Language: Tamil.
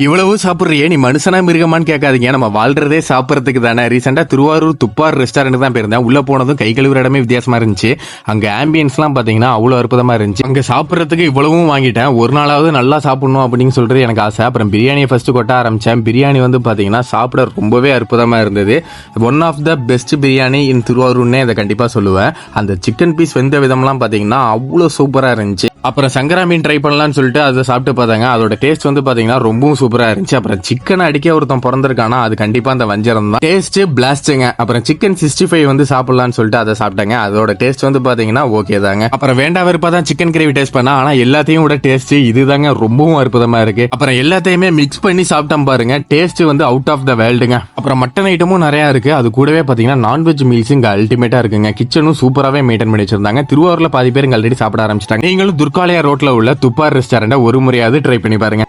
இவ்வளவு சாப்பிடுறியே நீ மனுஷனா மிருகமான்னு கேட்காதீங்க, நம்ம வாழ்றதே சாப்பிடறதுக்கு தானே. ரீசெண்டா திருவாரூர் துப்பார் ரெஸ்டாரண்ட் தான் போயிருந்தேன். உள்ள போனதும் கை கழுவுற இடமே வித்தியாசமா இருந்துச்சு. அங்க ஆம்பியன்ஸ் எல்லாம் பாத்தீங்கன்னா அவ்வளவு அற்புதமா இருந்துச்சு. அங்க சாப்பிடறதுக்கு இவ்வளவும் வாங்கிட்டேன். ஒரு நாளாவது நல்லா சாப்பிடணும் அப்படின்னு சொல்றது எனக்கு ஆசை. அப்புறம் பிரியாணியை ஃபர்ஸ்ட் கொட்ட ஆரம்பிச்சேன். பிரியாணி வந்து பாத்தீங்கன்னா சாப்பிட ரொம்பவே அற்புதமா இருந்தது. One of the best biryani in திருவாரூர்னே அதை கண்டிப்பா சொல்லுவேன். அந்த சிக்கன் பீஸ் வெந்த விதம்லாம் பாத்தீங்கன்னா அவ்வளவு சூப்பரா இருந்துச்சு. அப்புறம் சங்கரா மீன் ட்ரை பண்ணலாம்னு சொல்லிட்டு அதை சாப்பிட்டு பார்த்தாங்க. அதோட டேஸ்ட் வந்து பாத்தீங்கன்னா ரொம்பவும் சூப்பரா இருந்துச்சு. அப்புறம் சிக்கன் அடிக்க ஒருத்தன் பிறந்திருக்கானா அது கண்டிப்பா அந்த வஞ்சரம் தான். டேஸ்ட் பிளாஸ்டுங்க. அப்புறம் சிக்கன் 65 வந்து சாப்பிடலாம்னு சொல்லிட்டு அதை சாப்பிட்டாங்க. அதோட டேஸ்ட் வந்து பாத்தீங்கன்னா ஓகே தாங்க. அப்புறம் வேண்டாம் வெறுப்பா தான் சிக்கன் கிரேவி டேஸ்ட் பண்ணா, ஆனா எல்லாத்தையும் விட டேஸ்ட் இதுதாங்க ரொம்பவும் அற்புதமா இருக்கு. அப்புறம் எல்லாத்தையுமே மிக்ஸ் பண்ணி சாப்பிட்டோம் பாருங்க, டேஸ்ட் வந்து அவுட் ஆஃப் த வேர்ல்டுங்க. அப்புறம் மட்டன் ஐட்டமும் நிறைய இருக்கு. அது கூடவே பாத்தீங்கன்னா நான்வெஜ் மீல்ஸ் இங்க அல்டிமேட்டா இருக்குங்க. கிச்சனும் சூப்பராகவே மெயின்டைன் பண்ணி வச்சிருந்தாங்க. திருவாரூர்ல பாதி பேர் ஆல்ரெடி சாப்பிட ஆரம்பிச்சிட்டாங்க. நீங்களும் துர்காலயா ரோட்ல உள்ள துப்பார் ரெஸ்டாரண்ட் ஒரு முறையாவது ட்ரை பண்ணி பாருங்க.